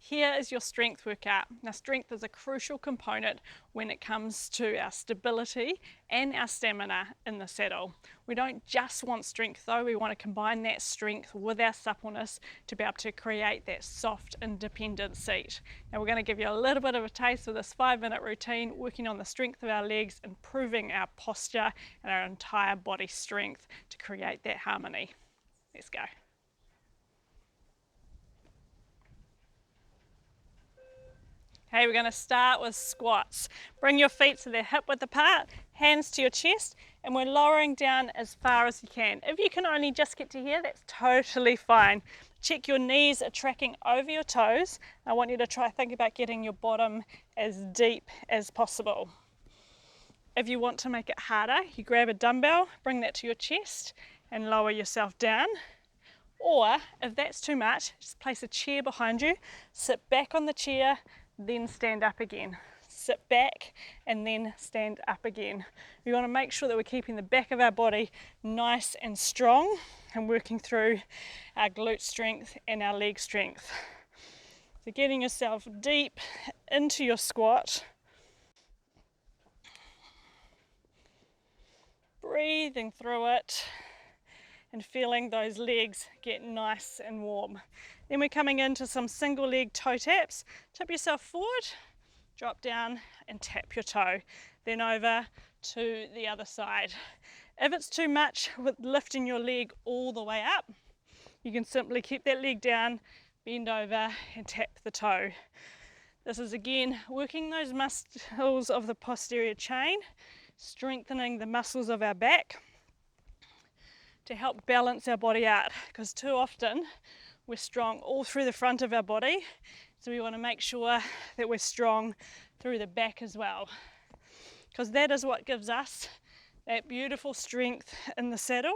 Here is your strength workout. Now, strength is a crucial component when it comes to our stability and our stamina in the saddle. We don't just want strength though, we want to combine that strength with our suppleness to be able to create that soft, independent seat. Now, we're going to give you a little bit of a taste of this 5-minute routine, working on the strength of our legs, improving our posture and our entire body strength to create that harmony. Let's go. Okay, we're going to start with squats. Bring your feet so they're hip width apart, hands to your chest, and we're lowering down as far as you can. If you can only just get to here, that's totally fine. Check your knees are tracking over your toes. I want you to think about getting your bottom as deep as possible. If you want to make it harder, you grab a dumbbell, bring that to your chest, and lower yourself down. Or, if that's too much, just place a chair behind you, sit back on the chair, then stand up again. Sit back and then stand up again. We want to make sure that we're keeping the back of our body nice and strong and working through our glute strength and our leg strength. So getting yourself deep into your squat. Breathing through it and feeling those legs get nice and warm. Then we're coming into some single leg toe taps. Tip yourself forward, drop down and tap your toe. Then over to the other side. If it's too much with lifting your leg all the way up, you can simply keep that leg down, bend over and tap the toe. This is again working those muscles of the posterior chain, strengthening the muscles of our back to help balance our body out, because too often we're strong all through the front of our body, so we want to make sure that we're strong through the back as well, because that is what gives us that beautiful strength in the saddle.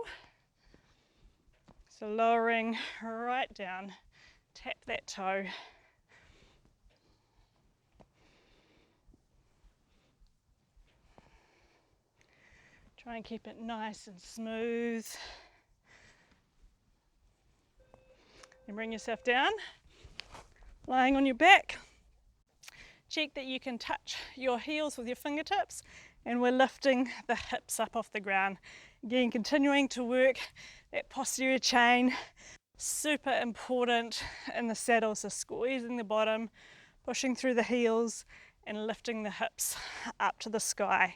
So lowering right down, tap that toe. Try and keep it nice and smooth. And bring yourself down, lying on your back. Check that you can touch your heels with your fingertips, and we're lifting the hips up off the ground. Again, continuing to work that posterior chain, super important in the saddle, so squeezing the bottom, pushing through the heels and lifting the hips up to the sky.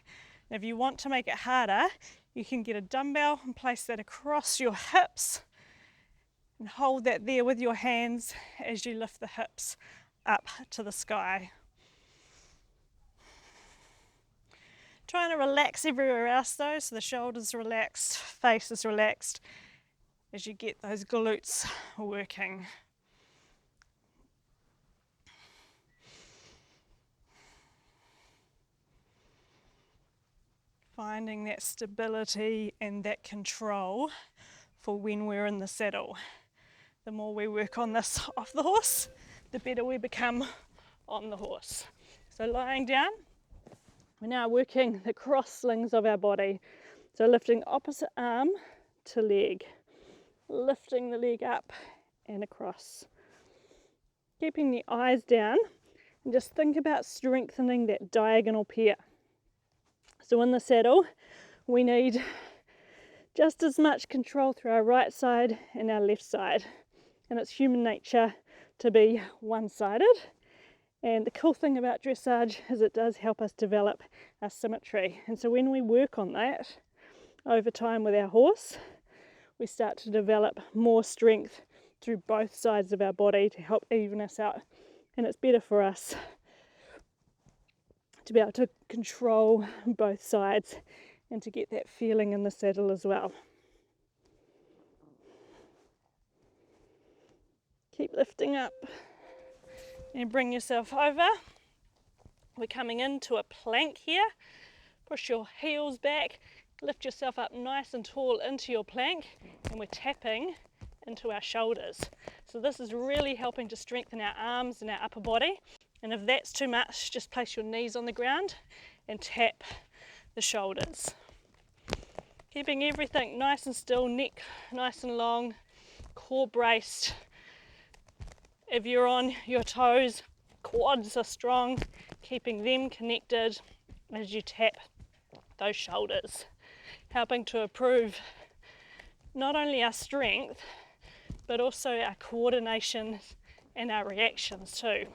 And if you want to make it harder, you can get a dumbbell and place that across your hips and hold that there with your hands as you lift the hips up to the sky. Trying to relax everywhere else though, so the shoulders are relaxed, face is relaxed as you get those glutes working. Finding that stability and that control for when we're in the saddle. The more we work on this off the horse, the better we become on the horse. So lying down, we're now working the cross slings of our body. So lifting opposite arm to leg, lifting the leg up and across. Keeping the eyes down and just think about strengthening that diagonal pair. So in the saddle, we need just as much control through our right side and our left side. And it's human nature to be one-sided. And the cool thing about dressage is it does help us develop our symmetry. And so when we work on that over time with our horse, we start to develop more strength through both sides of our body to help even us out. And it's better for us to be able to control both sides and to get that feeling in the saddle as well. Keep lifting up and bring yourself over. We're coming into a plank here. Push your heels back, lift yourself up nice and tall into your plank, and we're tapping into our shoulders. So this is really helping to strengthen our arms and our upper body. And if that's too much, just place your knees on the ground and tap the shoulders. Keeping everything nice and still, neck nice and long, core braced. If you're on your toes, quads are strong, keeping them connected as you tap those shoulders, helping to improve not only our strength, but also our coordination and our reactions too.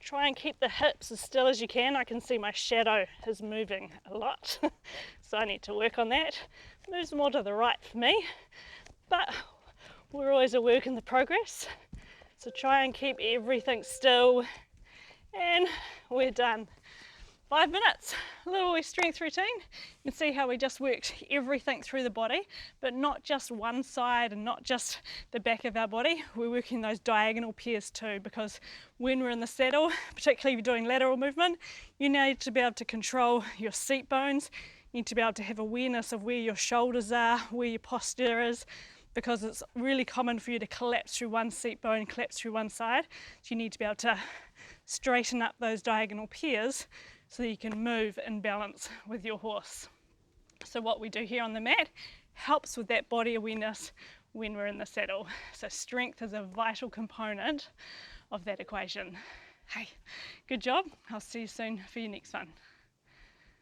Try and keep the hips as still as you can. I can see my shadow is moving a lot, so I need to work on that. Moves more to the right for me, but we're always a work in the progress. So try and keep everything still, and we're done. 5 minutes, a little strength routine. You can see how we just worked everything through the body, but not just one side and not just the back of our body. We're working those diagonal pairs too, because when we're in the saddle, particularly if you're doing lateral movement, you need to be able to control your seat bones. You need to be able to have awareness of where your shoulders are, where your posture is, because it's really common for you to collapse through one seat bone and collapse through one side. So you need to be able to straighten up those diagonal pairs so that you can move in balance with your horse. So what we do here on the mat helps with that body awareness when we're in the saddle. So strength is a vital component of that equation. Hey, good job. I'll see you soon for your next one.